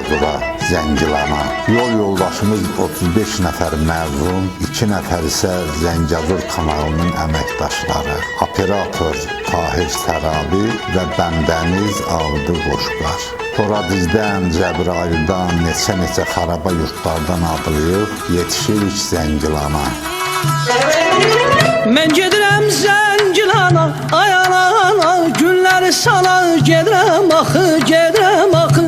Zəngəzura, Zəngilana. Yol yoldaşımız 35 nəfər məzun, 2 nəfər isə Zəngəzur kanalının əməkdaşları. Operator Tahir Sərabi və bəndəniz Avdı Qoşqar. Toradizdən, Cəbrayıldan, neçə xaraba yurtlardan adlayıb yetişirik Zəngilana. Mən gedirəm Zəngilana, ay ana, günləri sana gedirəm axı, gedirəm axı.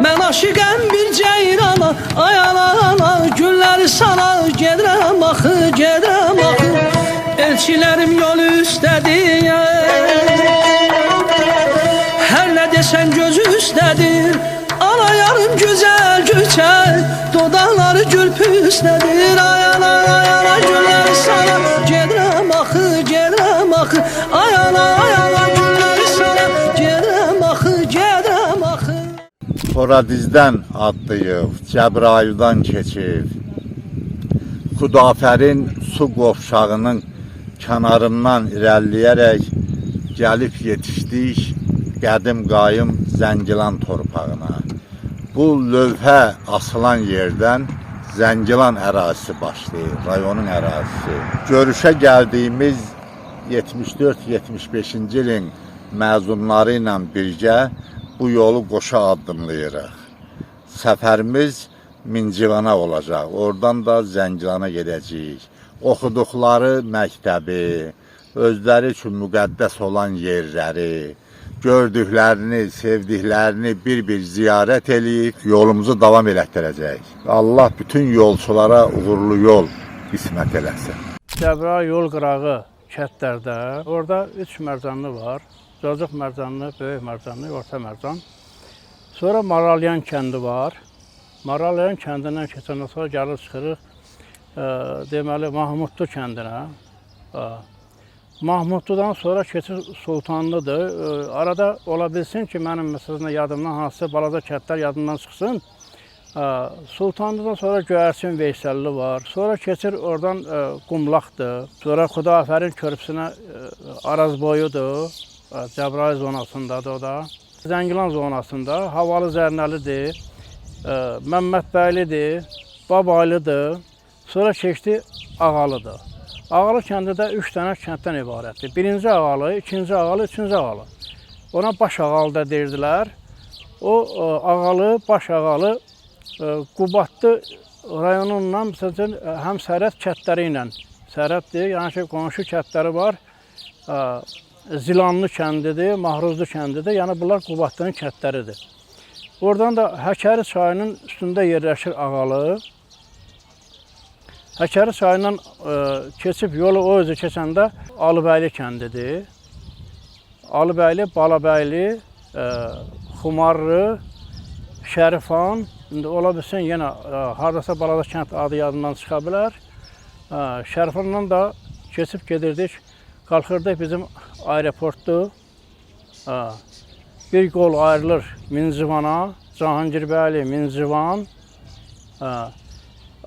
Mən aşiqəm bir ceyrana, ay ana, günləri sana gedirəm axı, gedirəm axı. Elçilərim yol üstədir, hər nə desən gözü üstədir. Ana yarım gözəl göçər, dodaqları gül püstədir. Ay ana, günləri sana gedirəm axı, gedirəm axı. Ay ana, günləri sana gedirəm axı, gedirəm axı. Toradizdən adlayıb, Cəbrayıldan keçib, Xudafərin su qovşağının kənarından irəliləyərək gəlib yetişdik qədim qayım Zəngilan torpağına. Bu lövhə asılan yerdən Zəngilan ərazisi başlayır, rayonun ərazisi. Görüşə gəldiyimiz 74-75-ci ilin məzunları ilə birgə bu yolu qoşa addımlayırıq. Səfərimiz Mincivana olacaq, oradan da Zəngilana gedəcəyik. Oxuduqları məktəbi, özləri üçün müqəddəs olan yerləri, gördüklərini, sevdiklərini bir-bir ziyarət eləyib, yolumuzu davam elətdirəcək. Allah bütün yolçulara uğurlu yol qismət eləsin. Cəbrayıl yol qırağı kətlərdə, orada 3 mərcanlı var. Cocuq mərcanlı, böyük mərcanlı, orta mərcan. Sonra Maralyan kəndi var. Maralyan kəndindən keçəndən sonra gəlir çıxırıq, deməli, Mahmudlu kəndinə. Mahmudludan sonra keçir Sultanlıdır. Arada ola bilsin ki, mənim məsələn yadımdan hansısa balaca kətlər yadımdan çıxsın. Sultanlıdan sonra Göyərçin Veysəlli var. Sonra keçir oradan Qumlaqdır. Sonra Xudafərin körpüsünə Araz boyudur. Cəbrayıl zonasındadır o da. Zəngilan zonasında Havalı Zərnəlidir, Məmmədbəylidir, Babaylıdır. Sonra keçdi Ağalıdır. Ağalı kəndi də 3 dənə kənddən ibarətdir. Birinci Ağalı, ikinci Ağalı, üçüncü Ağalı. Ona Baş Ağalı da deyirdilər. O Ağalı, Baş Ağalı Qubadlı rayonundan həm sərhəd kətləri ilə sərhəddir. Yəni ki, qonşu kətləri var. Zilanlı kəndidir, Mahruzlu kəndidir. Yəni bunlar Qubadlının kətləridir. Oradan da Həkəri çayının üstündə yerləşir Ağalı. Həkəri çayından keçib yolu o özü keçəndə Alıbəyli kəndidir. Alıbəyli, Balabəyli, Xumarlı, Şərifan. İndi ola bilsin yenə haradasa balaca kənd adı yadından çıxa bilər. Şərifandan da keçib gedirdik. Qalxırdıq bizim aeroportdur. Bir yol ayrılır Mincivana, Cahangirbəyli, Mincivan.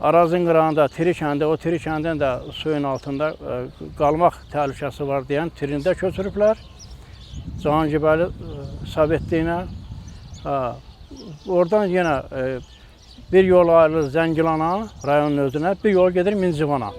Arazın qırağında Tiri kəndi, o Tiri kəndin də suyun altında qalmaq təhlükəsi var deyən Tirində köçürüblər. Cahangirbəyli Sovetliyinə. Oradan yenə bir yol ayrılır Zəngilana, rayonun özünə, bir yol gedir Mincivana.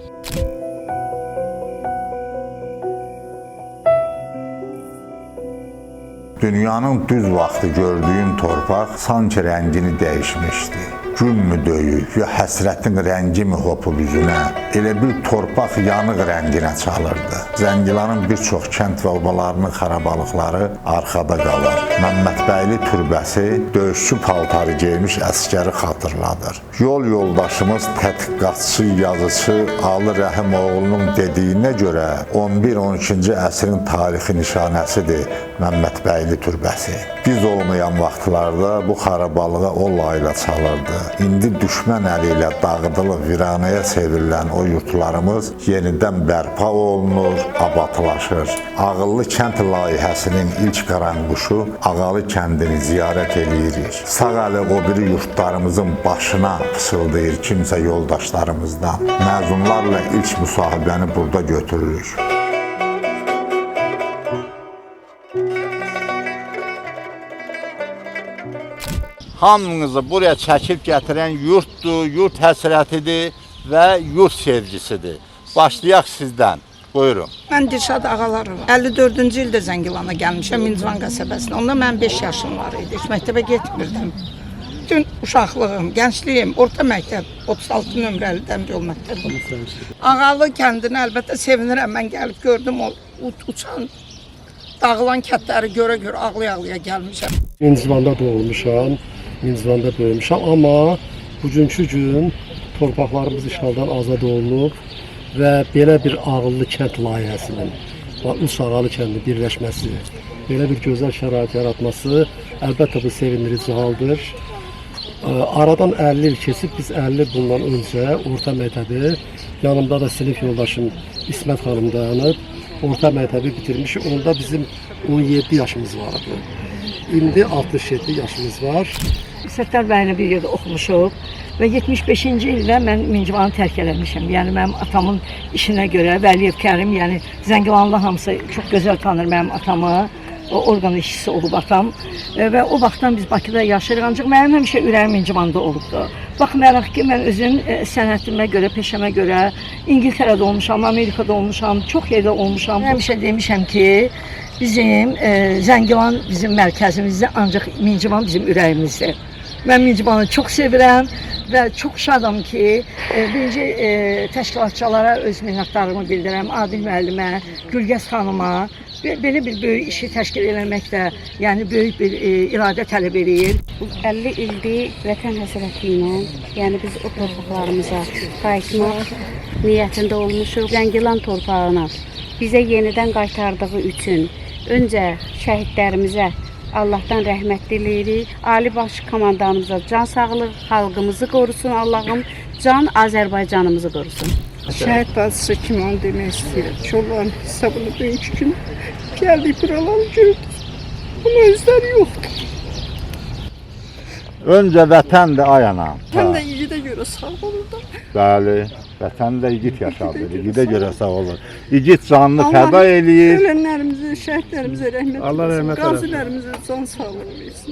Dünyanın düz vaxtı gördüyüm torpaq sanki rəngini dəyişmişdi. Gün mü döyüb, ya həsrətin rəngi mi hopub üzünə, elə bir torpaq yanıq rənginə çalırdı. Zəngilanın bir çox kənd və obalarının xarabalıqları arxada qalır. Məmmədbəyli türbəsi döyüşçü paltarı geymiş əskəri xatırladır. Yol yoldaşımız tədqiqatçı, yazıcı Ali Rəhimoğlu'nun dediyinə görə 11-12-ci əsrin tarixi nişanəsidir Məmmədbəyli türbəsi. Biz olmayan vaxtlarda bu xarabalığa o layla çalırdı. İndi düşmən əli ilə dağıdılıb viranəyə çevrilən o yurtlarımız yenidən bərpa olunur, abadlaşır. Ağıllı kənd layihəsinin ilk qaranquşu Ağalı kəndini ziyarət eləyirik. Sağ əli o biri yurtlarımızın başına fısıldayır kimsə yoldaşlarımızdan. Məzunlarla ilk müsahibəni burada götürürük. hamınızı buraya çəkib gətirən yurtdur, yurt həsrətidir və yurt sevgisidir. Başlayaq sizdən. Buyurun. Mən Dirşad Ağalarov. 54-cü ildə Zəngilana gəlmişəm, Mincvan qəsəbəsinə. Onda mən 5 yaşım var idi. Heç məktəbə getmirdim. Bütün uşaqlığım, gəncliyim, orta məktəb, 36 nömrəlidən yol məktəbim. Ağalı kəndini əlbəttə sevinirəm. Mən gəlib gördüm o uçan, dağılan kətləri görə-görə ağlaya-ağlaya gəlmişəm. Mincvanda doğulmuşam, Mincvanda böyümüşəm, amma bugünkü gün torpaqlarımız işğaldan azad olunub və belə bir ağıllı kənd layihəsinin, Üç Ağalı kəndi birləşməsi, belə bir gözəl şərait yaratması əlbəttə bu sevindirici haldır. Aradan 50 il keçib, biz 50 il bundan öncə orta məktəbi, yanımda da sinif yoldaşım İsmət xanım dayanıb, orta məktəbi bitirmişik. Onda bizim 17 yaşımız vardı. İndi 67 yaşımız var. Səttar bəylə bir yerdə oxumuşuq və 75-ci ildə mən Mincvanı tərk eləmişəm. Yəni mənim atamın işinə görə Vəliyev Kərim, yəni Zəngilanlı hamısı çox gözəl tanır mənim atamı. O orqan işçisi olub atam və o vaxtdan biz Bakıda yaşayırıq, ancaq mənim həmişə ürəyim Mincvanda olubdu. Baxmayaraq ki, mən özüm sənətimə görə, peşəmə görə İngiltərədə olmuşam, Amerikada olmuşam, çox yerdə olmuşam. Həmişə demişəm ki, bizim Zəngilan bizim mərkəzimizdir, ancaq Mincvan bizim ürəyimizdir. Mən Mincvanı çox sevirəm və çox şadam ki, birinci təşkilatçılara öz minnətdarımı bildirəm, Adil müəllimə, Gülgəz xanıma. Belə bir böyük işi təşkil eləmək də, yəni böyük bir iradə tələb edir. 50 ildir vətən həsrəti ilə, yəni biz o torpaqlarımıza qayıtmaq niyyətində olmuşuq. Zəngilan torpağına bizə yenidən qaytardığı üçün öncə şəhidlərimizə Allahdan rəhmət diləyirik. Ali Baş komandanımıza can sağlıq, xalqımızı qorusun Allahım, can Azərbaycanımızı qorusun. Şəhid bacısı kimi onu demək istəyirəm. Çolların hesabını bugünkü gün gəldik buraları gördük. Bunun özləri yoxdur. Öncə vətəndir ay anam. Həm də iyidə görə sağ olun da. Bəli, vətəndə igid yaşadır, igidə görə sağ olur. İgid canını fəda eləyir. Ölənlərimizə, şəhidlərimizə rəhmət Allah rəhmət eləsin. Qazilərimizə can sağlığı versin.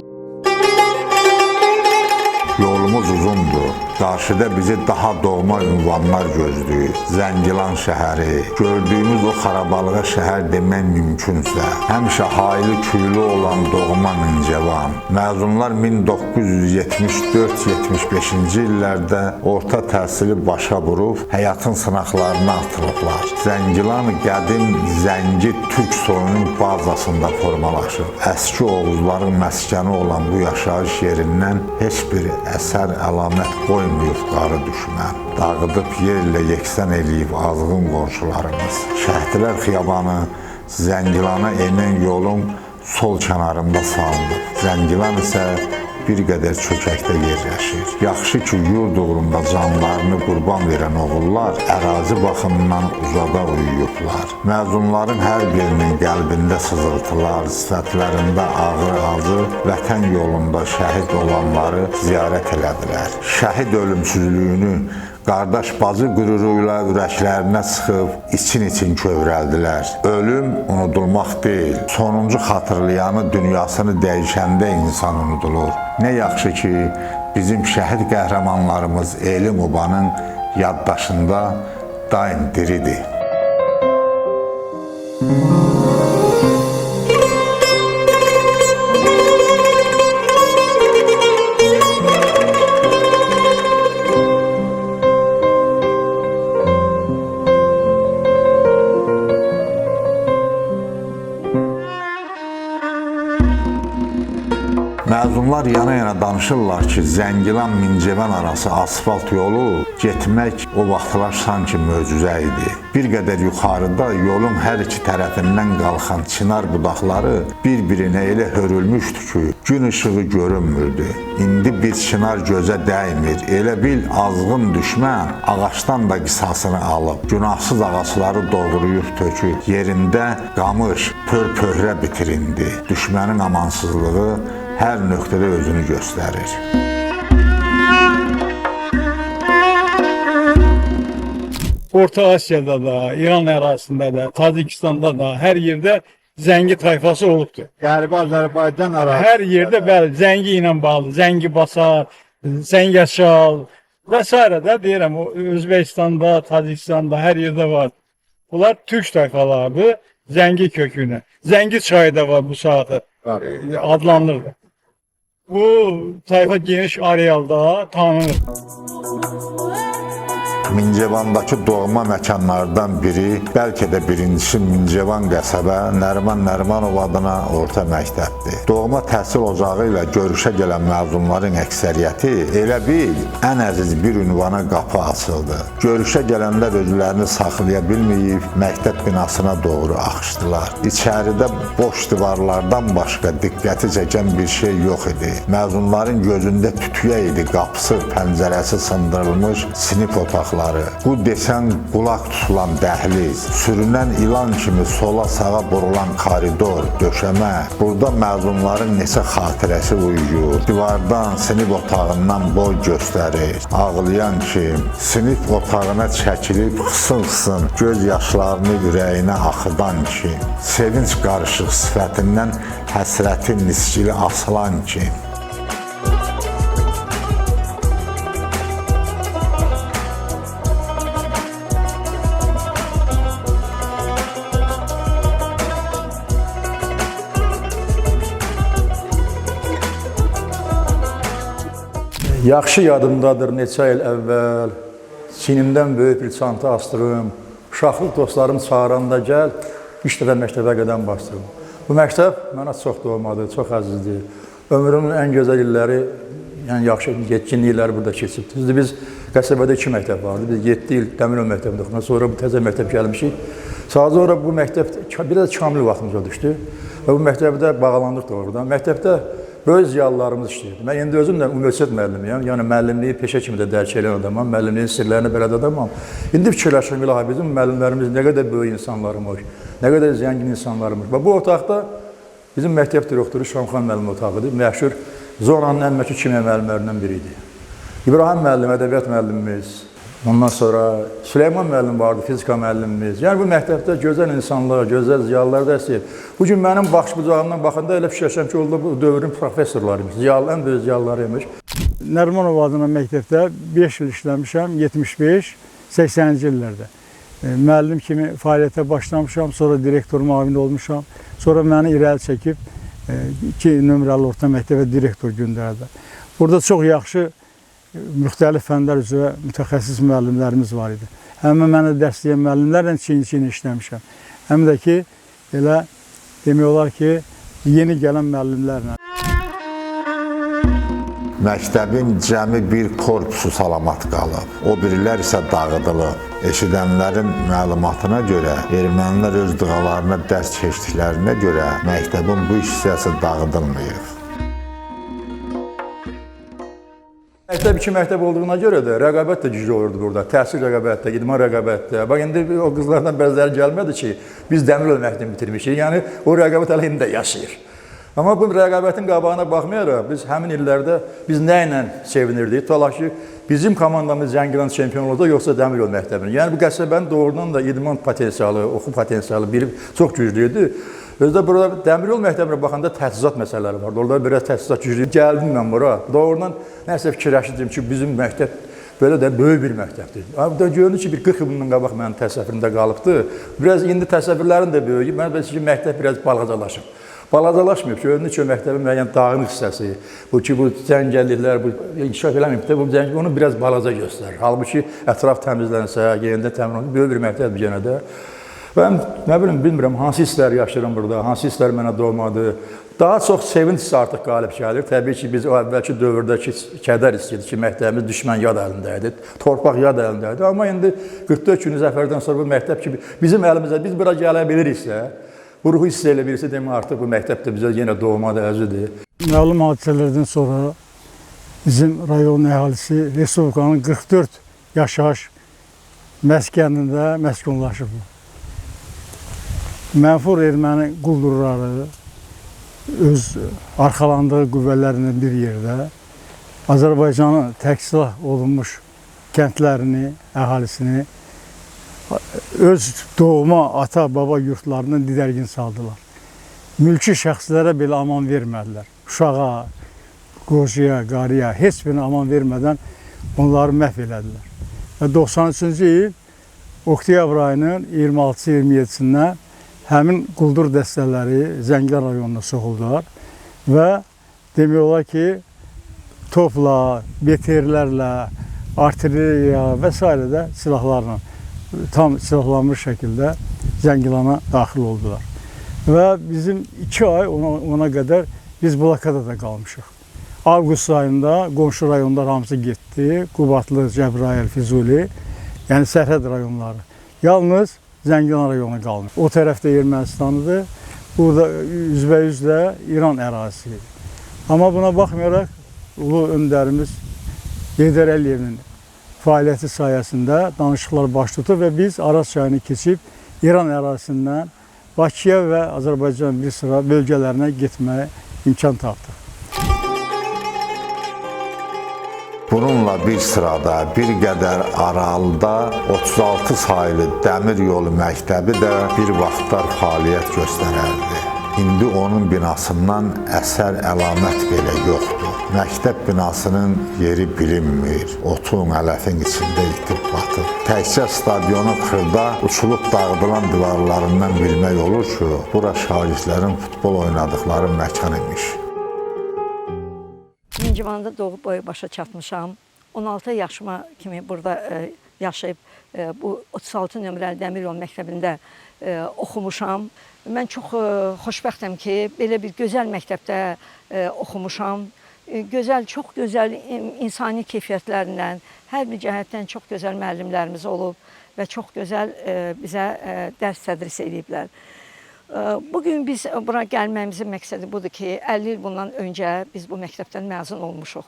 Yolumuz uzundur. Qarşıda bizi daha doğma ünvanlar gözləyir. Zəngilan şəhəri, gördüyümüz o xarabalığa şəhər demək mümkünsə, həmişə haylı küylü olan doğma Mincvan. Məzunlar 1974-75-ci illərdə orta təhsili başa vurub, həyatın sınaqlarına atılıblar. Zəngilan qədim Zəngi türk soyunun bazasında formalaşıb. Əski Oğuzların məskəni olan bu yaşayış yerindən heç bir əsər əlamət qoymayıb qarı düşmən. Dağıdıb yerlə yeksən eləyib azğın qonşularımız. Şəhidlər xiyabanı Zəngilana enən yolun sol kənarında salınıb. Zəngilan isə bir qədər çökəkdə yerləşir. Yaxşı ki, yurd uğrunda canlarını qurban verən oğullar ərazi baxımından uzada uyuyublar. Məzunların hər birinin qəlbində sızıltılar, sifətlərində ağır-acı vətən yolunda şəhid olanları ziyarət elədilər. Şəhid ölümsüzlüyünü qardaş bacı qüruruyla ürəklərinə sıxıb için-için kövrəldilər. Ölüm unudulmaq deyil, sonuncu xatırlayanı dünyasını dəyişəndə insan unudulur. Nə yaxşı ki, bizim şəhid qəhrəmanlarımız Elim Obanın yaddaşında daim diridir. Məzunlar yana-yana danışırlar ki, Zəngilan-Mincvan arası asfalt yolu getmək o vaxtlar sanki möcüzə idi. Bir qədər yuxarıda yolun hər iki tərəfindən qalxan çınar budaqları bir-birinə elə hörülmüşdü ki, gün ışığı görünmürdü. İndi bir çınar gözə dəymir, elə bil azğın düşmən ağaçdan da qisasını alıb, günahsız ağacları doğrayıb tökür, yerində qamış, pör-pöhrə bitirindi. Düşmənin amansızlığı hər nöqtədə özünü göstərir. Orta Asiyada da, İran ərazisində də, Tacikistanda da, hər yerdə Zəngi tayfası olubdur. Qərbi Azərbaycan ərazisi. Hər yerdə bəli, zəngi ilə bağlı, zəngi basar, zəngəşal və s. də deyirəm, o Özbəkistanda, Tacikistanda hər yerdə var. Bunlar türk tayfalarıdır, zəngi kökünə. Zəngi çayı da var bu saatı adlanırdı. Bu tayfa geniş arealda tanınır. Mincevandakı doğma məkanlardan biri, bəlkə də birincisi Mincevan qəsəbə Nəriman Nərimanov adına orta məktəbdir. Doğma təhsil ocağı ilə görüşə gələn məzunların əksəriyyəti elə bil ən əziz bir ünvana qapı açıldı. Görüşə gələnlər özlərini saxlaya bilməyib məktəb binasına doğru axışdılar. İçəridə boş divarlardan başqa diqqəti çəkən bir şey yox idi. Məzunların gözündə tütüyə idi qapısı, pəncərəsi sındırılmış sinif otaqları. Bu desən qulaq tutulan dəhliz, sürünən ilan kimi sola sağa burulan koridor, döşəmə, burada məzunların neçə xatirəsi uyuyur, divardan, sinif otağından boy göstərir, ağlayan kim, sinif otağına çəkilib xısın-xısın göz yaşlarını ürəyinə axıdan kim, sevinç qarışıq sifətindən həsrətin niskili asılan kim. Yaxşı yadımdadır, neçə il əvvəl sinimdən böyük bir çanta astırım, uşaqlıq dostlarım çağıranda gəl, 3 dəfə məktəbə qədəm bastırım. Bu məktəb mənə çox doğmadı, çox əzizdir. Ömrümün ən gözəl illəri, yəni yaxşı yetkinlik illəri burada keçib. Düzdür, biz qəsəbədə 2 məktəb vardı, biz 7 il Dəmirov məktəbində oxuduk, sonra bu təzə məktəb gəlmişik. Sadəcə olaraq bu məktəb, bir də kamil vaxtımıza düşdü və bu məktəbdə bağlandıq doğrudan. Məktəbdə böyük ziyalılarımız işləyirdi. Mən indi özüm də universitet müəllimiyəm, yəni müəllimliyi peşə kimi də dərk edən adamam, müəllimliyin sirlərini bələd adamam. İndi fikirləşirəm, ilahi bizim müəllimlərimiz nə qədər böyük insanlarmış, nə qədər zəngin insanlarmış. Və bu otaqda bizim məktəb direktoru Şamxan müəllim otağıdır, məşhur zonanın ən məşhur kimya müəllimlərindən biri idi. İbrahim müəllim, ədəbiyyat müəllimimiz, ondan sonra Süleyman müəllim vardı, fizika müəllimimiz. Yəni bu məktəbdə gözəl insanlar, gözəl ziyalılar da istəyir. Bugün mənim baxış bucağımdan baxanda elə fikirləşəm ki, orada bu dövrün professorlarıymış, ən böyük ziyalılarıymış. Nərimanov adına məktəbdə 5 il işləmişəm, 75-80-ci illərdə. Müəllim kimi fəaliyyətə başlamışam, sonra direktor müavini olmuşam. Sonra məni irəli çəkib 2 nömrəli orta məktəbə direktor göndərdi. Burada çox yaxşı müxtəlif fənlər üzrə mütəxəssis müəllimlərimiz var idi. Həmin mənə dərs deyən müəllimlərlə çiyin-çiyin işləmişəm. Həm də ki, elə demək olar ki, yeni gələn müəllimlərlə. Məktəbin cəmi bir korpusu salamat qalıb, o birilər isə dağıdılıb. Eşidənlərin məlumatına görə, ermənilər öz dığalarına dərs keçdiklərinə görə məktəbin bu hissəsi dağıdılmayıb. Məktəb 2 məktəb olduğuna görə də rəqabət də güclü olurdu burada. Təhsil rəqabətdə, idman rəqabətdə. Bax, indi o qızlardan bəziləri gəlmədi ki, biz Dəmirov məktəbini bitirmişik. Yəni, o rəqabət hələ indi də yaşayır. Amma bu rəqabətin qabağına baxmayaraq, biz həmin illərdə biz nə ilə sevinirdik? Tutaq ki, bizim komandamız Zəngilan çempion olacaq, yoxsa Dəmirov məktəbini. Yəni, bu qəsəbənin doğrudan da idman potensialı, oxu potensialı çox güclü idi. Özdə burada Dəmirol məktəbinə baxanda təchizat məsələləri vardı. Orada biraz təchizat güclü. Gəldim mən bura. Doğrudan nəsə fikirləşdim ki, bizim məktəb belə də böyük bir məktəbdir. Burada görünür ki, bir 40 il bundan qabaq mənim təsəvvürümdə qalıbdı. Biraz indi təsəvvürlərim də böyük. Mən ki, məktəb biraz balacalaşıb. Balacalaşmayıb. Görünür ki, məktəbin müəyyən dağınıq hissəsi, bu ki, bu cəngəlliklər, bu inkişaf eləməyib də, bu cəngəllik onu biraz balaca göstərir. Halbuki ətraf təmizlənsə, yerində təmin olunsa, böyük bir məktəbdir yenə də. Mən nə bilim, bilmirəm, hansı hisslər yaşayıram burada, hansı hisslər mənə doğmadı. Daha çox sevinç hissi artıq qalib gəlir. Təbii ki, biz o əvvəlki dövrdəki kədər hissiydi ki, məktəbimiz düşmən yad əlində idi, torpaq yad əlində idi. Amma indi 44 günü zəfərdən sonra bu məktəb ki, bizim əlimizdə, biz bura gələ biliriksə, bu ruhu hiss elə bilirsə, demək artıq bu məktəb də bizə yenə doğmadı, əzidir. Məlum hadisələrdən sonra bizim rayon əhalisi Respublikanın 44 yaşayış məskənində məskunlaşıb. Mənfur erməni quldurları öz arxalandığı qüvvələrlə bir yerdə Azərbaycanın təksilah olunmuş kəndlərini, əhalisini öz doğma ata-baba yurtlarından didərgin saldılar. mülki şəxslərə belə aman vermədilər. Uşağa, qocuya, qarıya heç birinə aman vermədən onları məhv elədilər. Və 93-cü il oktyabr ayının 26-27-sindən həmin quldur dəstələri Zəngilan rayonuna soxuldular və demək olar ki, topla, BTR-lərlə, artilleriya və s. də silahlarla, tam silahlanmış şəkildə Zəngilana daxil oldular. Və bizim 2 ay ona qədər biz blokadada qalmışıq. Avqust ayında qonşu rayonlar hamısı getdi. Qubadlı, Cəbrayıl, Füzuli, yəni sərhəd rayonları. Yalnız Zəngilan rayonu qalmış. O tərəfdə Ermənistanıdır, burada üzbəyüz də İran ərazisidir. Amma buna baxmayaraq, ulu öndərimiz Heydər Əliyevin fəaliyyəti sayəsində danışıqlar baş tutub və biz Araz çayını keçib İran ərazisindən Bakıya və Azərbaycan bir sıra bölgələrinə getməyə imkan tapdıq. Bununla bir sırada bir qədər aralıda 36 saylı dəmir yolu məktəbi də bir vaxtlar fəaliyyət göstərərdi. İndi onun binasından əsər əlamət belə yoxdur. Məktəb binasının yeri bilinmir, otun, ələfin içində itib batıb. Təkcə stadionun xırda uçulub dağıdılan divarlarından bilmək olur ki, bura şagirdlərin futbol oynadıkları məkan imiş. Mincivanda doğub boyu başa çatmışam. 16 yaşıma kimi burada yaşayıb bu 36 nömrəli Dəmir yolu məktəbində oxumuşam. Mən çox xoşbəxtəm ki, belə bir gözəl məktəbdə oxumuşam. Gözəl, çox gözəl insani keyfiyyətlərlə, hər bir cəhətdən çox gözəl müəllimlərimiz olub və çox gözəl bizə dərs tədris ediblər. Bugün biz bura gəlməyimizin məqsədi budur ki, 50 il bundan öncə biz bu məktəbdən məzun olmuşuq.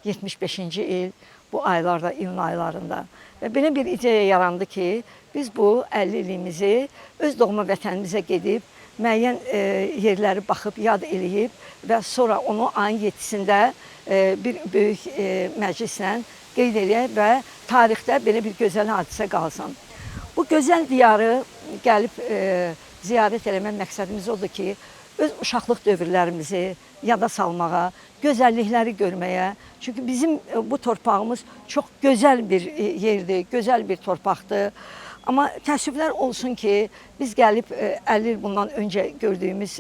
75-ci il bu aylarda, iyun aylarında. Və belə bir ideya yarandı ki, biz bu 50 ilimizi öz doğma vətənimizə gedib, müəyyən yerləri baxıb, yad eləyib və sonra onu ayın 7-sində bir böyük məclislə qeyd eləyək və tarixdə belə bir gözəl hadisə qalsın. Bu gözəl diyarı gəlib ziyarət eləmək məqsədimiz odur ki, öz uşaqlıq dövrlərimizi yada salmağa, gözəllikləri görməyə. Çünki bizim bu torpağımız çox gözəl bir yerdir, gözəl bir torpaqdır. Amma təəssüflər olsun ki, biz gəlib 50 il bundan öncə gördüyümüz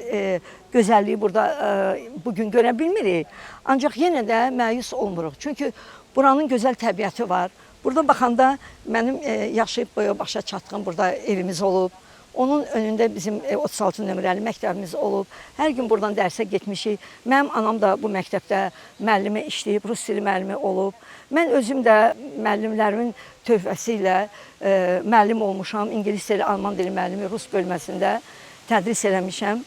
gözəlliyi burada bugün görə bilmirik. Ancaq yenə də məyus olmuruq. Çünki buranın gözəl təbiəti var. Burada baxanda mənim yaşayıb boya başa çatdığım burada evimiz olub. Onun önündə bizim 36 nömrəli məktəbimiz olub. Hər gün buradan dərsə getmişik. Mənim anam da bu məktəbdə müəllimə işləyib, rus dili müəllimi olub. Mən özüm də müəllimlərimin tövbəsi ilə müəllim olmuşam. İngilis dili, alman dili müəllimi rus bölməsində tədris eləmişəm.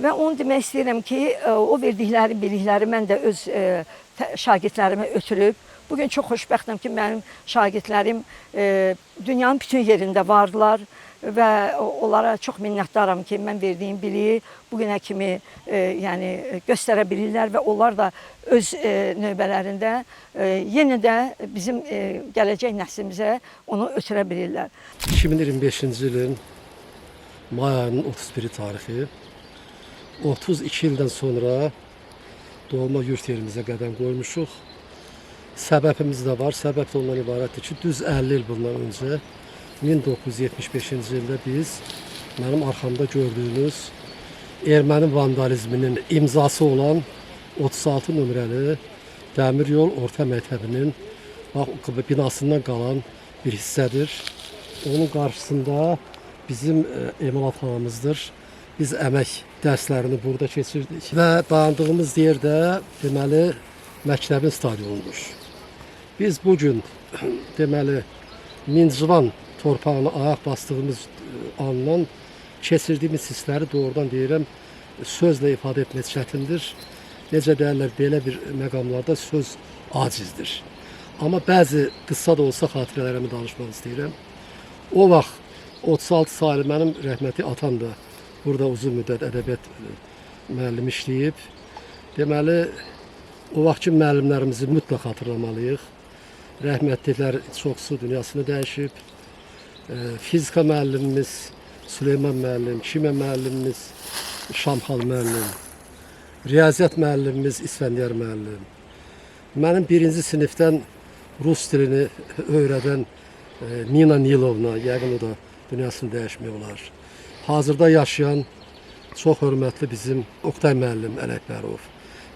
Və onu demək istəyirəm ki, o verdikləri bilikləri mən də öz şagirdlərimə ötürüb. Bugün çox xoşbəxtəm ki, mənim şagirdlərim dünyanın bütün yerində vardılar. Və onlara çox minnətdaram ki, mən verdiyim biliyi bugünə kimi göstərə bilirlər və onlar da öz növbələrində yenə də bizim gələcək nəslimizə onu ötürə bilirlər. 2025-ci ilin may ayının 31 tarixi 32 ildən sonra doğma yurt yerimizə qədəm qoymuşuq. Səbəbimiz də var. Səbəb də ondan ibarətdir ki, düz 50 il bundan öncə 1975-ci ildə biz mənim arxamda gördüyünüz erməni vandalizminin imzası olan 36 nömrəli Dəmir yol orta məktəbinin binasından qalan bir hissədir. Onun qarşısında bizim emalatxanamızdır. Biz əmək dərslərini burada keçirdik və dayandığımız yerdə deməli məktəbin stadionudur. Biz bugün deməli Mincivan torpağına ayaq bastığımız andan keçirdiyimiz hissləri doğrudan deyirəm, sözlə ifadə etmək çətindir. Necə deyərlər, belə bir məqamlarda söz acizdir. Amma bəzi qısa da olsa xatirələrimi danışmaq istəyirəm. O vaxt 36 saylı mənim rəhmətli atam da burada uzun müddət ədəbiyyat müəllimi işləyib. Deməli, o vaxtki müəllimlərimizi mütləq xatırlamalıyıq. Rəhmətliklər çoxsu dünyasını dəyişib. Fizika müəllimimiz Süleyman müəllim, kimya müəllimimiz Şamxal müəllim, riyaziyyat müəllimimiz İsfəndiyar müəllim, mənim 1-ci sinifdən rus dilini öyrədən Nina Nilovna, yəqin o da dünyasını dəyişmək olar. Hazırda yaşayan çox hörmətli bizim Oktay müəllim Ələkbərov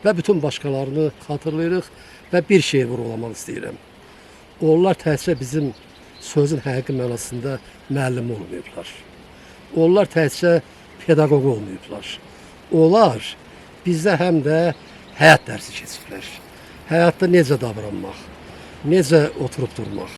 və bütün başqalarını xatırlayırıq və bir şey vurğulamaq istəyirəm. Onlar təkcə bizim sözün həqiqi mənasında müəllim olmayıblar. Onlar təkcə pedaqoq olmayıblar. Onlar bizdə həm də həyat dərsi keçiblər. Həyatda necə davranmaq, necə oturub durmaq.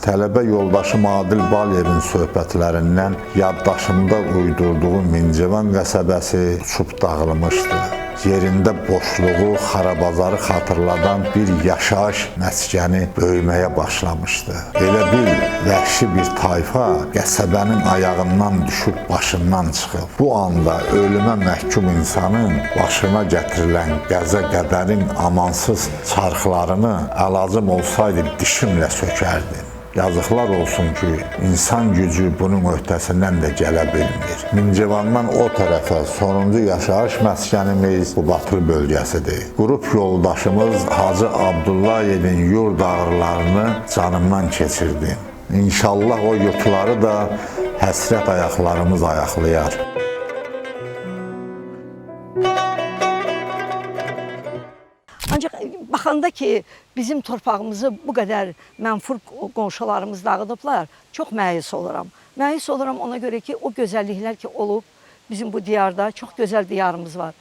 Tələbə yoldaşım Adil Baliyevin söhbətlərindən yaddaşımda uydurduğum Mincəvan qəsəbəsi uçub dağılmışdı. Yerində boşluğu, xarabazarı xatırladan bir yaşayış məskəni böyüməyə başlamışdı. Elə bil vəhşi bir tayfa qəsəbənin ayağından düşüb başından çıxıb. Bu anda ölümə məhkum insanın başına gətirilən qəzə-qədərin amansız çarxlarını əlacım olsaydı dişimlə sökərdim. Yazıqlar olsun ki, insan gücü bunun öhdəsindən də gələ bilmir. Mincəvandan o tərəfə sonuncu yaşayış məskənimiz bu Batıl bölgəsidir. Qrup yoldaşımız Hacı Abdullayevin yurd ağrılarını canımdan keçirdim. İnşallah o yurtları da həsrət ayaqlarımız ayaqlayar. Ancaq baxanda ki, bizim torpağımızı bu qədər mənfur qonşularımız dağıdıblar, çox məyus oluram. Məyus oluram ona görə ki, o gözəlliklər ki olub, bizim bu diyarda çox gözəl diyarımız var.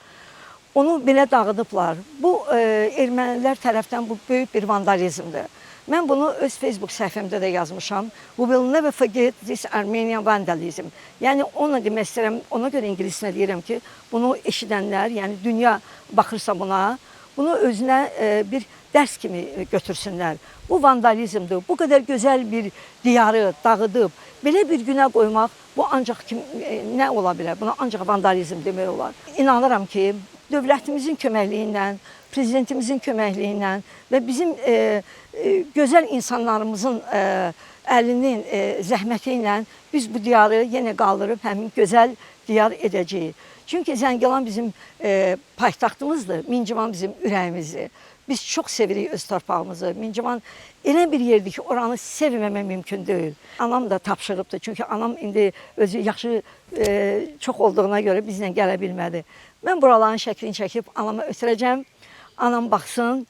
Onu belə dağıdıblar. Bu, ermənilər tərəfdən bu böyük bir vandalizmdir. Mən bunu öz Facebook səhifəmdə də yazmışam. We will never forget this Armenian vandalism. Yəni, ona demək istəyirəm, ona görə ingiliscə deyirəm ki, bunu eşidənlər, yəni dünya baxırsa buna, bunu özünə bir dərs kimi götürsünlər. Bu vandalizmdir. Bu qədər gözəl bir diyarı dağıdıb, belə bir günə qoymaq, bu ancaq nə ola bilər? Buna ancaq vandalizm demək olar. İnanıram ki, dövlətimizin köməkliyi ilə, prezidentimizin köməkliyi ilə və bizim gözəl insanlarımızın əlinin zəhməti ilə biz bu diyarı yenə qaldırıb həmin gözəl diyar edəcəyik. Çünki Zəngilan bizim paytaxtımızdır, Mincəvan bizim ürəyimizdir. Biz çox sevirik öz torpağımızı. Mincəvan elə bir yerdir ki, oranı sevməmək mümkün deyil. Anam da tapşırıbdır, çünki anam indi özü yaxşı çox olduğuna görə bizlə gələ bilmədi. Mən buraların şəklini çəkib anama ötürəcəm, anam baxsın.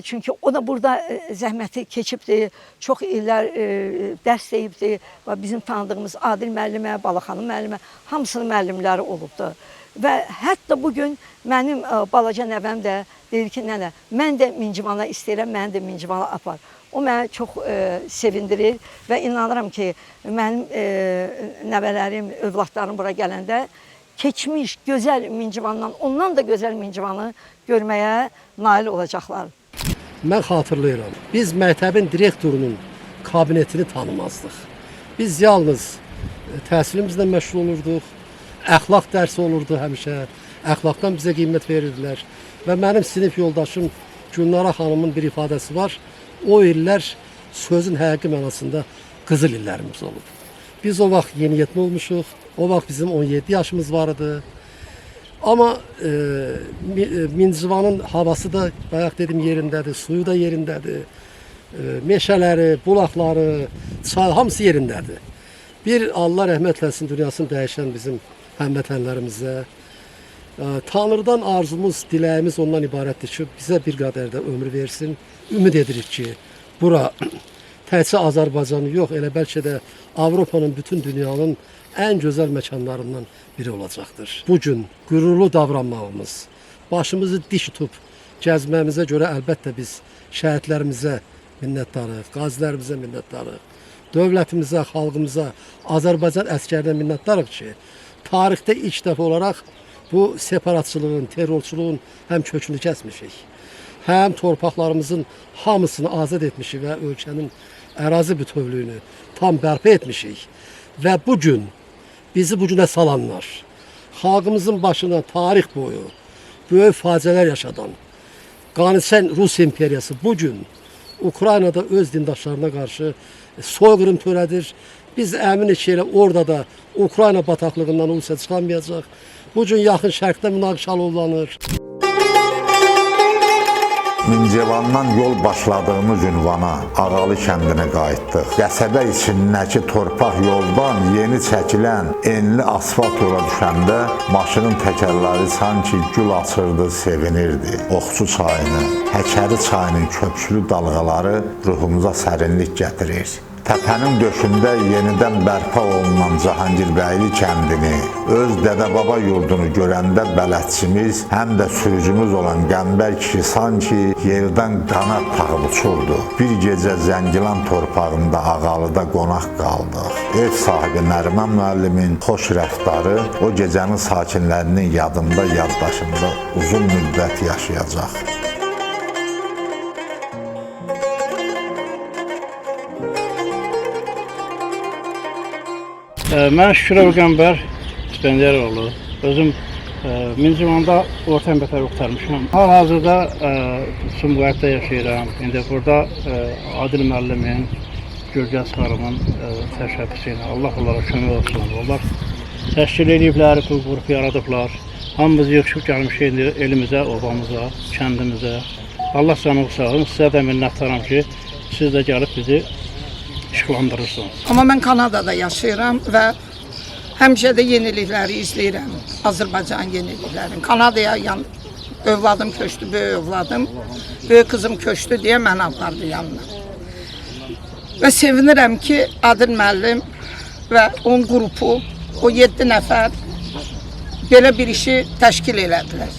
Çünki o da burada zəhməti keçibdir, çox illər dərs deyibdir və bizim tanıdığımız Adil müəllimə, Balaxanım müəllimə, hamısının müəllimləri olubdur. Və hətta bugün mənim balaca nəvəm də deyir ki, nənə, mən də Mincəvana istəyirəm, məni də Mincəvana apar. O məni çox sevindirir və inanıram ki, mənim nəvələrim, övladlarım bura gələndə keçmiş, gözəl Mincəvandan, ondan da gözəl Mincəvanı görməyə nail olacaqlar. Mən xatırlayıram, biz məktəbin direktorunun kabinetini tanımazdıq. Biz yalnız təhsilimizlə məşğul olurduq, əxlaq dərsi olurdu həmişə, əxlaqdan bizə qiymət verirdilər. Və mənim sinif yoldaşım Gülnara xanımın bir ifadəsi var, o illər sözün həqiqi mənasında qızıl illərimiz olub. Biz o vaxt yeniyetmə olmuşuq, o vaxt bizim 17 yaşımız var idi. Amma Mincəvanın havası da bayaq dedim yerindədir, suyu da yerindədir, meşələri, bulaqları, çay, hamısı yerindədir. Bir Allah rəhmət eləsin dünyasını dəyişən bizim həmvətənlərimizə, Tanrıdan arzumuz, diləyimiz ondan ibarətdir ki, bizə bir qədər də ömür versin. Ümid edirik ki, bura təkcə Azərbaycanı yox, elə bəlkə də Avropanın, bütün dünyanın ən gözəl məkanlarından biri olacaqdır. Bugün qürurlu davranmağımız, başımızı dik tutub gəzməyimizə görə əlbəttə biz şəhidlərimizə minnətdarıq, qazilərimizə minnətdarıq, dövlətimizə, xalqımıza, Azərbaycan əskərinə minnətdarıq ki, tarixdə ilk dəfə olaraq bu separatçılığın, terrorçuluğun həm kökünü kəsmişik, həm torpaqlarımızın hamısını azad etmişik və ölkənin ərazi bütövlüyünü tam bərpa etmişik. Və bugün bizi bugünə salanlar, xalqımızın başına tarix boyu böyük faciələr yaşadan, qaniçən Rus imperiyası bugün Ukraynada öz dindaşlarına qarşı soyqırım törədir. Biz əminik ki, elə orada da Ukrayna bataqlığından Rusiya çıxamayacaq. Bu gün yaxın şərqdə münaqişələr olunur. Mincevandan yol başladığımız ünvana Ağalı kəndinə qayıtdıq. Qəsəbə içindəki torpaq yoldan yeni çəkilən enli asfalt yola düşəndə maşının təkərləri sanki gül açırdı, sevinirdi. Oxçu çayının, Həkəri çayının köpüklü dalğaları ruhumuza sərinlik gətirir. Təpənin döşündə yenidən bərpa olunan Cahangirbəyli kəndini, öz dədə-baba yurdunu görəndə bələdçimiz, həm də sürücümüz olan Qəmbər kişi sanki yerdən qanat tağıb uçurdu. Bir gecə Zəngilan torpağında Ağalıda qonaq qaldıq. Ev sahibi Nəriman müəllimin xoş rəftarı o gecənin sakinlərinin yadında, yaddaşında uzun müddət yaşayacaq. Mən Şükürov Qəmbər Spendiyaroğlu. Özüm Mincivanda orta məktəbi qurtarmışam. Hal-hazırda Sumqayıtda yaşayıram. İndi burada Adil müəllimin, Gürgəz xanımın təşəbbüsü ilə Allah onlara kömək olsun. Onlar təşkil ediblər, qrup yaradıblar. Hamımız yığışıb gəlmişik elimizə, obamıza, kəndimizə. Allah canınızı sağ olun. Sizə də minnətdaram ki, siz də gəlib bizi işıqlandırırsınız. Amma mən Kanadada yaşayıram və həmişə də yenilikləri izləyirəm. Azərbaycan yeniliklərini. Kanadaya övladım köçdü, böyük övladım. Böyük qızım köçdü deyə məni apardı yanına. Və sevinirəm ki, Adil müəllim və onun qrupu, o 7 nəfər belə bir işi təşkil elədilər.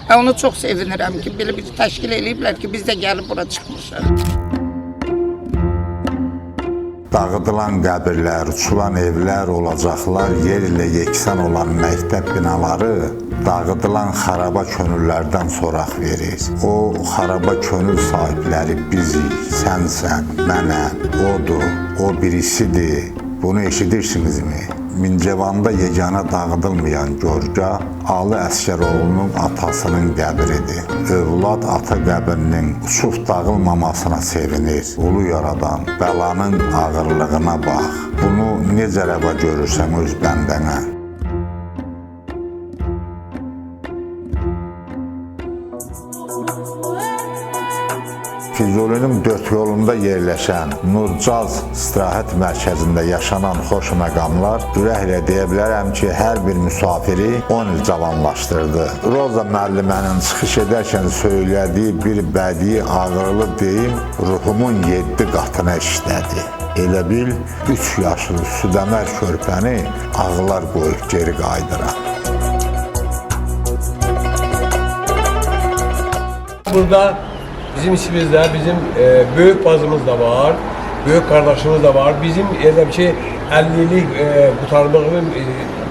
Və onu çox sevinirəm ki, belə bir təşkil eləyiblər ki, biz də gəlib bura çıxmışıq. Dağıdılan qəbirlər, uçulan evlər, olacaqlar, yer ilə yeksan olan məktəb binaları dağıdılan xaraba könüllərdən soraq verir. O xaraba könül sahibləri bizik, sənsən, mənəm, odur, o birisidir. Bunu eşidirsinizmi? Mincevanda yeganə dağıdılmayan görgah Ali Əsgəroğlunun atasının qəbridir. Övlad ata qəbrinin uçub dağılmamasına sevinir. Ulu yaradan bəlanın ağırlığına bax. Bunu necə rəva görürsən öz bəndənə? Füzulinin 4 yolunda yerləşən Nurcaz istirahət mərkəzində yaşanan xoş məqamlar ürəklə deyə bilərəm ki, hər bir müsafiri 10 il cavanlaşdırdı. Roza müəllimənin çıxış edərkən söylədiyi bir bədii ağırlı deyim ruhumun 7 qatına işlədi. Elə bil 3 yaşlı südəmər körpəni ağlar qoyub geri qaydıram. Burada bizim içimizdə bizim böyük bacımız da var, böyük qardaşımız da var. Bizim deyirəm ki 50-lik qurtarmağının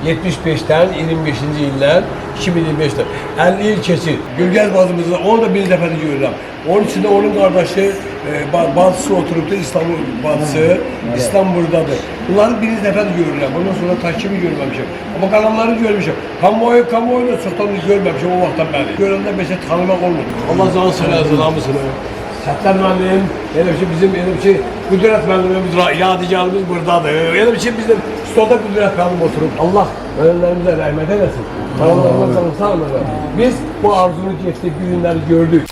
75-dən 25-ci ildən 2025-dən 50 il keçir. Gürgəz bacımızı onu da bir dəfə görürəm. Onun içində onun qardaşı bacısı oturubdur, İstanbul bacısı, İstanbul'dadır. Bunları bir dəfə görürəm. Ondan sonra takibi görməmişəm. Amma qalanları görmüşəm. Kamuoyunu çoxdan görməmişəm o vaxtdan bəri. Görəndə məsələn tanımaq olmur. Allah canı sənəzin hamısını. Səttar müəllim, bizim Qüdrət müəllimimiz, yadigarımız buradadır. Bizim stolda Qüdrət müəllim oturub. Allah ölənlərimizə rəhmət eləsin. Qalanlarına canı sağ olun. Biz bu arzunu getdik, bir günləri gördük.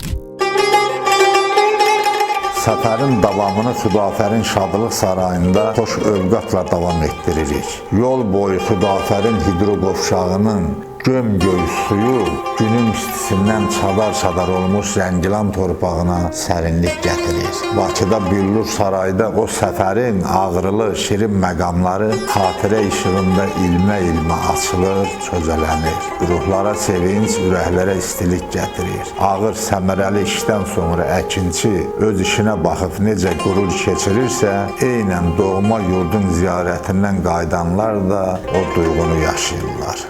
Səfərin davamını Xudafərin Şadlıq Sarayında xoş övqatla davam etdiririk. Yol boyu Xudafərin hidroqovşağının göm-göy suyu günün istisindən çadar-çadar olmuş Zəngilan torpağına sərinlik gətirir. Bakıda Büllur Sarayda o səfərin ağrılı, şirin məqamları xatirə işığında ilmə-ilmə açılır, çözələnir. Ruhlara sevinç, ürəklərə istilik gətirir. Ağır, səmərəli işdən sonra əkinçi öz işinə baxıb necə qürur keçirirsə, eynən doğma yurdun ziyarətindən qayıdanlar da o duyğunu yaşayırlar.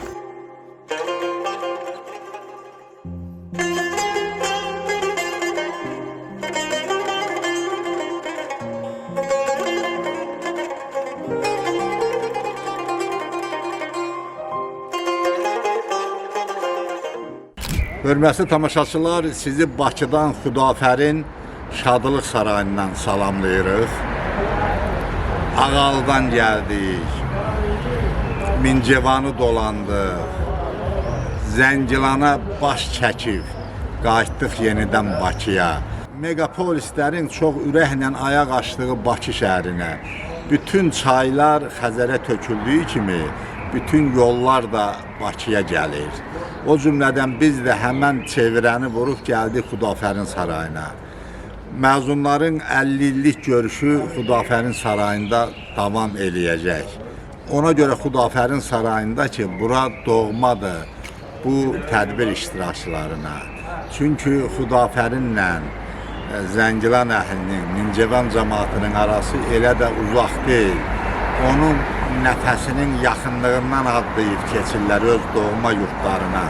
Hörmətli tamaşaçılar, sizi Bakıdan Xudafərin Şadlıq sarayından salamlayırıq. Ağaldan gəldik. Mincevanı dolandıq. Zəngilana baş çəkib qayıtdıq yenidən Bakıya. Megapolislərin çox ürəklə ayaq açdığı Bakı şəhərinə bütün çaylar Xəzərə töküldüyü kimi bütün yollar da Bakıya gəlir. O cümlədən biz də həmən çevirəni vurub gəldik Xudafərin sarayına. Məzunların 50 illik görüşü Xudafərin sarayında davam eləyəcək. Ona görə Xudafərin sarayında ki, bura doğmadır bu tədbir iştirakçılarına. Çünki Xudafərinlə Zəngilan əhlinin, Mincevan cəmaatının arası elə də uzaq deyil. Onun nəfəsinin yaxınlığından adlayıb keçirlər öz doğma yurtlarına.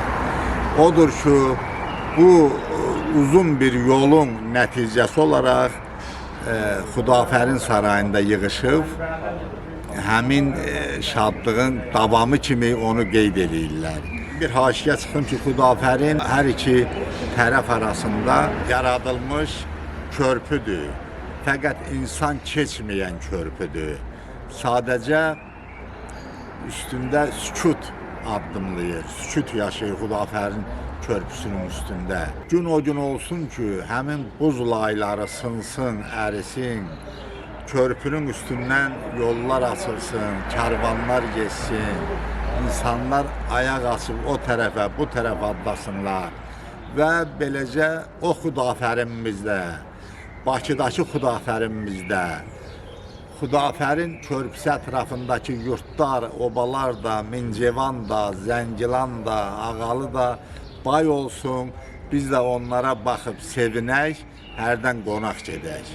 Odur ki, bu uzun bir yolun nəticəsi olaraq Xudafərin sarayında yığışıb, həmin şadlığın davamı kimi onu qeyd edirlər. Bir haşiyə çıxım ki, Xudafərin hər iki tərəf arasında yaradılmış körpüdür. Fəqət insan keçməyən körpüdür. Sadəcə üstündə sükut addımlayır, sükut yaşayır Xudafərin körpüsünün üstündə. Gün o gün olsun ki, həmin buz layları sınsın, ərisin, körpünün üstündən yollar açılsın, karvanlar geçsin, insanlar ayaq açıb o tərəfə, bu tərəfə adlasınlar və beləcə o Xudafərimizdə, Bakıdakı Xudafərimizdə, Xudafərin körpüsü ətrafındakı yurtlar, obalar da, Mincevan da, Zəngilan da, Ağalı da bay olsun, biz də onlara baxıb sevinək, hərdən qonaq gedək.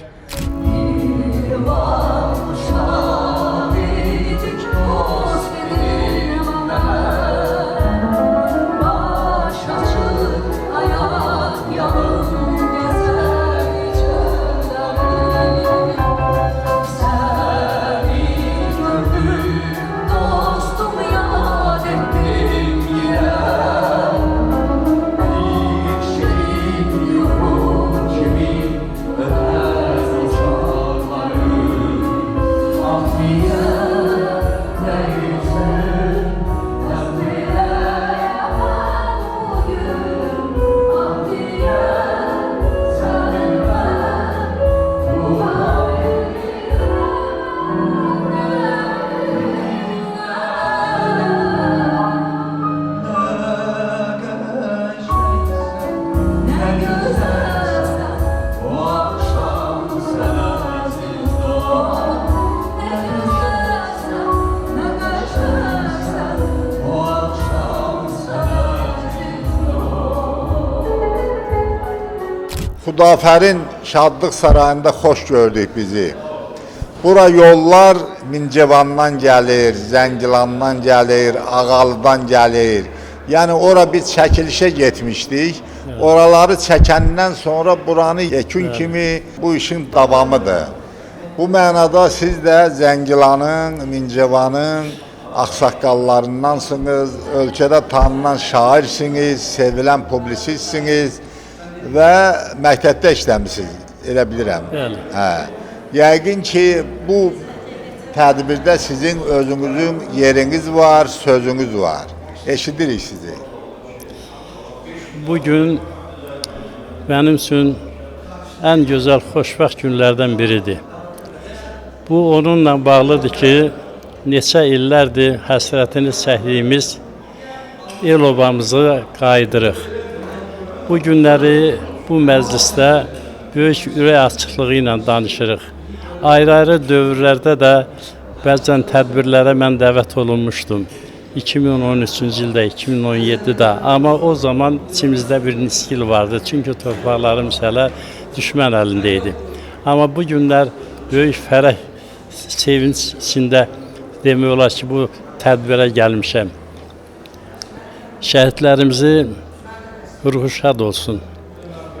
Xudafərin şadlıq sarayında xoş gördük bizi. Bura yollar Mincevandan gəlir, Zəngilandan gəlir, Ağalıdan gəlir. Yəni ora biz çəkilişə getmişdik. Oraları çəkəndən sonra buranı yekun kimi bu işin davamıdır. Bu mənada siz də Zəngilanın, Mincevanın ağsaqqallarındansınız, ölkədə tanınan şairsiniz, sevilən publisistsiniz və məktəbdə işləmisiniz, elə bilirəm. Hə. Yəqin ki, bu tədbirdə sizin özünüzün yeriniz var, sözünüz var. Eşidirik sizi. Bugün mənim üçün ən gözəl, xoşbəxt günlərdən biridir. Bu, onunla bağlıdır ki, neçə illərdir həsrətini çəkdiyimiz el obamızı qayıdırıq. Bu günləri bu məclisdə böyük ürək açıqlığı ilə danışırıq. Ayrı-ayrı dövrlərdə də bəzən tədbirlərə mən dəvət olunmuşdum. 2013-cü ildə, 2017-də. Amma o zaman içimizdə bir niskil vardı. Çünki torpaqlarımız hələ düşmən əlində idi. Amma bu günlər böyük fərəh, sevinç içində demək olar ki, bu tədbirə gəlmişəm. Şəhidlərimizi ruhu şad olsun.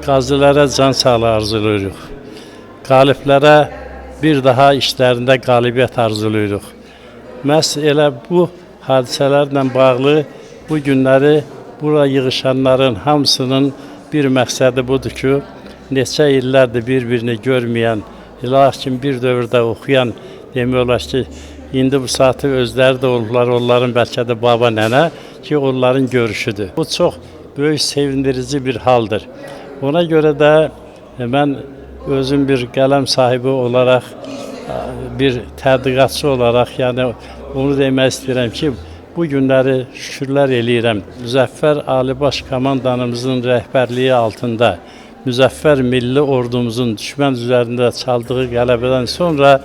Qazilərə can sağlığı arzulayırıq. Qaliblərə bir daha işlərində qalibiyyət arzulayırıq. Məhz elə bu hadisələrlə bağlı bu günləri bura yığışanların hamısının bir məqsədi budur ki, neçə illərdir bir-birini görməyən, lakin bir dövrdə oxuyan demək olar ki, indi bu saatı özləri də olublar, onların bəlkə də baba nənə ki, onların görüşüdür. Bu çox böyük sevindirici bir haldır. Ona görə də mən özüm bir qələm sahibi olaraq, bir tədqiqatçı olaraq, yəni onu demək istəyirəm ki, bu günləri şükürlər eləyirəm. Müzəffər Alibaş komandanımızın rəhbərliyi altında Müzəffər Milli Ordumuzun düşmən üzərində çaldığı qələbədən sonra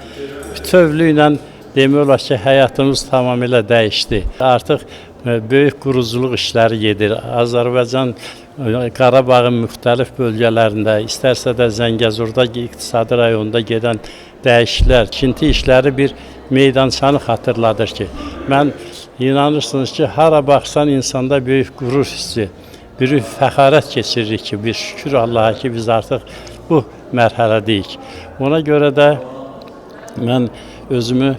bütövlüklə demək olar ki, həyatımız tamamilə dəyişdi. Artıq böyük quruculuq işləri gedir. Azərbaycan Qarabağın müxtəlif bölgələrində, istərsə də Zəngəzurda iqtisadi rayonda gedən dəyişikliklər, tikinti işləri bir meydançanı xatırladır ki, mən inanırsınız ki, hara baxsan insanda böyük qürur hissi, böyük fəxarət keçiririk ki, bir şükür Allaha ki, biz artıq bu mərhələdəyik. Ona görə də mən özümü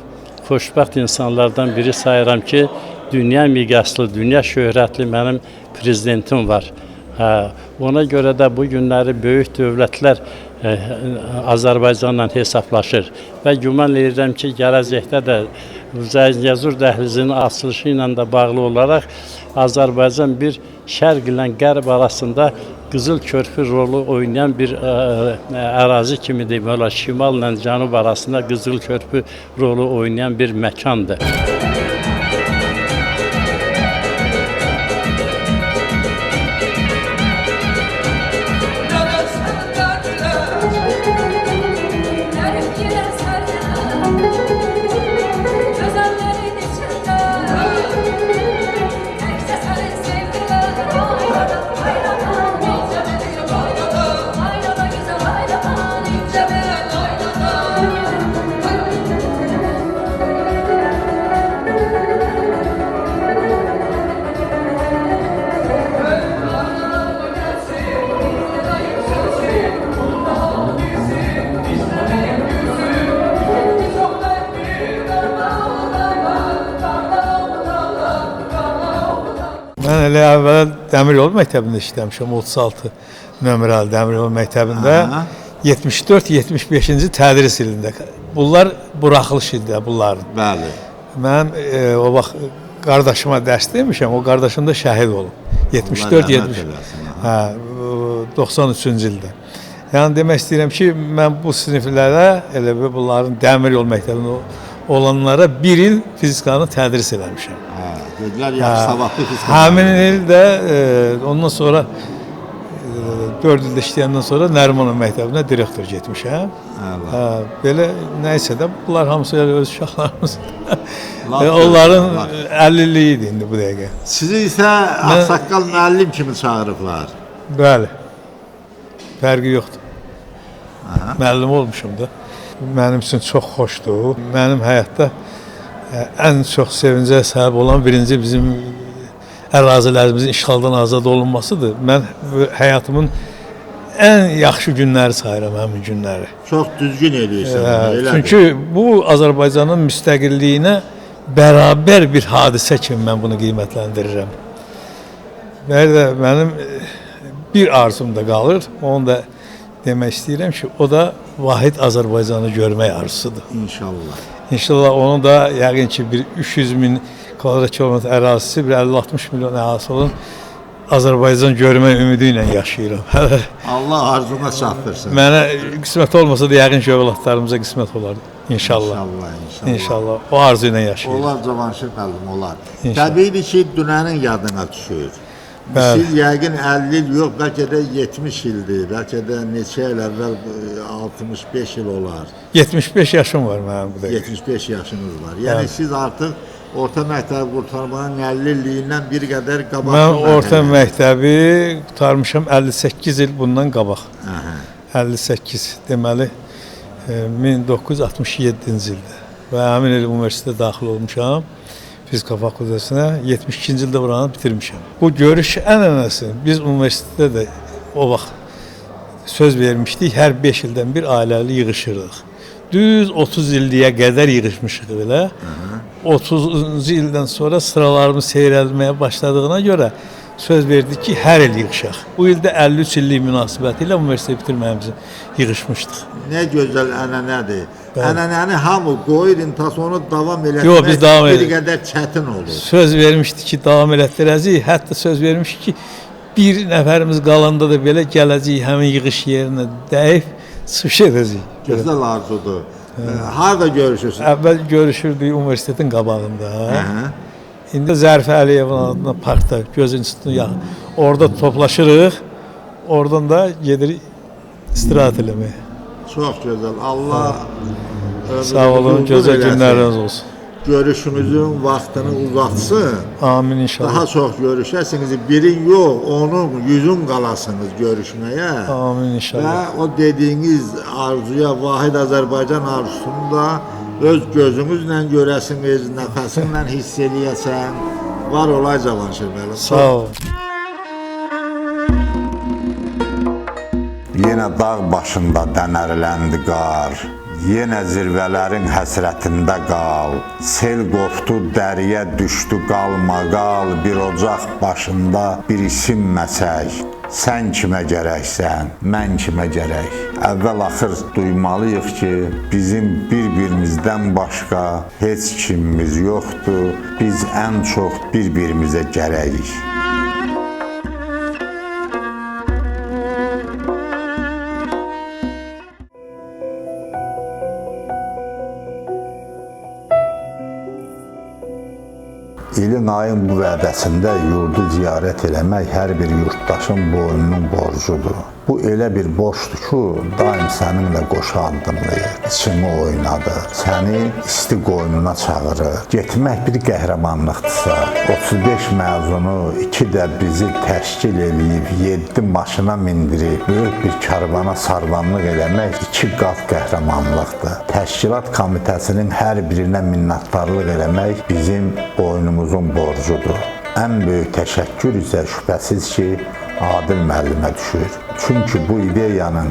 xoşbəxt insanlardan biri sayıram ki, dünya miqyaslı, dünya şöhrətli mənim prezidentim var. Ona görə də bu günləri böyük dövlətlər Azərbaycanla hesablaşır və güman edirəm ki, gələcəkdə də Zəngəzur dəhlizinin açılışı ilə də bağlı olaraq Azərbaycan bir şərq ilə qərb arasında Qızıl Körpü rolu oynayan bir ərazi kimi demək olar, şimal ilə cənub arasında Qızıl Körpü rolu oynayan bir məkandır. Mən elə əvvəl Dəmiryol məktəbində işləmişəm, 36 nömrəli Dəmiryol məktəbində 74-75-ci tədris ilində. Bunlar buraxılış ildə bunların. Bəli. Mən o vaxt qardaşıma dərs demişəm, o qardaşım da şəhid olub. 93-cü ildə. Yəni demək istəyirəm ki, mən bu siniflərə, elə bunların Dəmiryol məktəbində olanlara bir il fizikanı tədris eləmişəm. Dedilər, yaxşı savadlı fizika. Həmin ildə, ondan sonra 4 ildə işləyəndən sonra Nərimanov məktəbinə direktor getmişəm. Belə nəysə də, bunlar hamısı öz uşaqlarımız. Onların 50'liyi idi indi bu dəqiqə. Sizi isə Ağsaqqal müəllim kimi çağırıblar. Bəli, fərqi yoxdur. Müəllim olmuşum da. Mənim üçün çox xoşdur. Mənim həyatda ən çox sevincə səbəb olan birinci bizim ərazilərimizin işğaldan azad olunmasıdır. Mən həyatımın ən yaxşı günləri sayıram həmin günləri. Çox düzgün edirsən. Çünki bu Azərbaycanın müstəqilliyinə bərabər bir hadisə kimi mən bunu qiymətləndirirəm. Mənim bir arzum da qalır. Onu da demək istəyirəm ki, o da vahid Azərbaycanı görmək arzusudur. İnşallah. İnşallah onu da yəqin ki, bir 300 min kvadrat kilometr ərazisi, bir 50-60 milyon ərazisi olan Azərbaycan görmək ümidi ilə yaşayıram. Allah arzuna çatdırsın. Mənə qismət olmasa da yəqin ki, övladlarımıza qismət olar. İnşallah. İnşallah. O arzu ilə yaşayırıq. Olar Cavanşir müəllim, olar. Təbiidir ki, dünənin yadına düşür. Siz yəqin 50 il yox, bəlkə də 70 ildir, bəlkə də neçə il əvvəl 65 il olar. 75 yaşım var mənim bu dəqiqə. 75 yaşınız var. Yəni siz artıq orta məktəbi qurtarmanın 50 illiyindən bir qədər qabaq. Mən orta məktəbi qurtarmışam 58 il bundan qabaq. 58 deməli 1967-ci ildə və həmin il universitetə daxil olmuşam. Fizika fakültəsinə 72-ci ildə buranı bitirmişəm. Bu görüş ənənəsi biz universitetdə də o vaxt söz vermişdik, hər 5 ildən bir ailəli yığışırdıq. Düz 30 illiyə qədər yığışmışıq belə. 30-cu ildən sonra sıralarımız seyrəlməyə başladığına görə söz verdik ki, hər il yığışaq. Bu il də 53 illik münasibəti ilə universitet bitirməyimizə yığışmışdıq. Nə gözəl ənənədir. Bəli. Ənənəni hamı qoyur, intas onu davam Yox, biz etmək davam bir edirik. qədər çətin olur. Söz vermişdik ki, davam elətdirəcəyik. Hətta söz vermişdik ki, bir nəfərimiz qalanda da belə gələcəyik, həmin yığış yerinə dəyib, çıxış edəcəyik. Gözəl arzudur. Harada görüşürsünüz? Əvvəl görüşürdük universitetin qabağında. Hə. İndi Zərif Əliyevin adına parkda, göz institutuna yaxın. Orada toplaşırıq, oradan da gedirik istirahət eləməyə. Çox gözəl. Allah Sağ olun, gözəl günləriniz olsun. Görüşünüzün vaxtını uzatsın. Amin inşallah. Daha çox görüşəsiniz. Birin yox, onun 100'ün qalasınız görüşməyə. Amin Və inşallah. o dediyiniz arzuya, Vahid Azərbaycan arzusunu da öz gözünüzlə görəsiniz, nəfəsinlə hiss eləyəsən. Var olay Cavanşir müəllim. Sağ ol. Yenə dağ başında dənərləndi qar. Yenə zirvələrin həsrətində qal. Sel qopdu, dəriyə düşdü qalmaqal. Bir ocaq başında bir isim məsək. Sən kimə gərəksən, mən kimə gərək. Əvvəl-axır duymalıyıq ki, bizim bir-birimizdən başqa heç kimimiz yoxdur. Biz ən çox bir-birimizə gərəyik. İlin ayın bu vədəsində yurdu ziyarət eləmək hər bir yurttaşın boynunun borcudur. Bu elə bir borcdur ki, daim səninlə qoşu addımlayır, içimi oynadır, səni isti qoynuna çağırır. Getmək bir qəhrəmanlıqdırsa, 35 məzunu, 2 də bizi təşkil eləyib, 7 maşına mindirib, böyük bir karvana sarvanlıq eləmək 2 qat qəhrəmanlıqdır. Təşkilat komitəsinin hər birinə minnətdarlıq eləmək bizim boynumuzun borcudur. Ən böyük təşəkkür isə şübhəsiz ki, Adil müəllimə düşür. Çünki bu ideyanın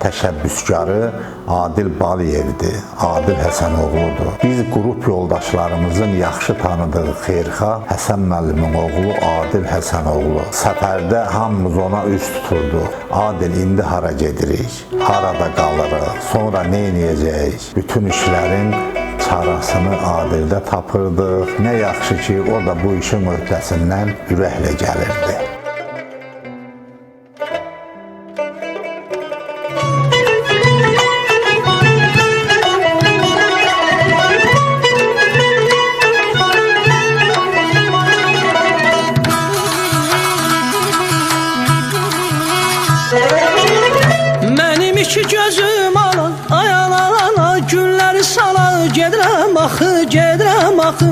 təşəbbüskarı Adil Baliyevdir, Adil Həsənoğludur. Biz qrup yoldaşlarımızın yaxşı tanıdığı xeyirxah Həsən müəllimin oğlu Adil Həsənoğlu. Səfərdə hamımız ona üz tuturduq. Adil, indi hara gedirik, harada qalırıq, sonra nə edəcəyik? Bütün işlərin çarasını Adildə tapırdıq. Nə yaxşı ki, o da bu işin öhdəsindən ürəklə gəlirdi. Mənim iki gözüm alan, ayalana, günləri sala, gedirəm axı, gedirəm axı.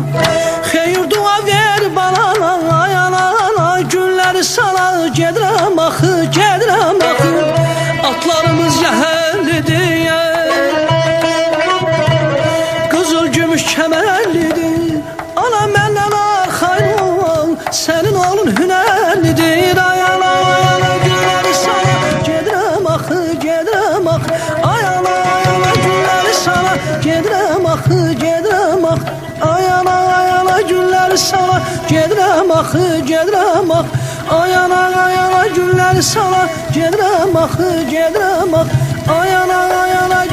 Xeyir dua ver balana, ayalana, günləri sala, gedirəm axı, gedirəm axı. Atlarımız yəhərlidir, qızıl gümüş kəmərlidir. Ana məndən arxayın ol, sənin oğlun hünərlidir. Ayala, ayala, günləri sala, gedirəm axı, gedirəm axı. Ayala, ayala, günləri sala, gedirəm axı, gedirəm axı. Ayala, ayala, günləri sala, gedirəm axı, gedirəm axı. Ayala, ayala, günləri sala, gedirəm axı, gedirəm axı. Ayala, ayala,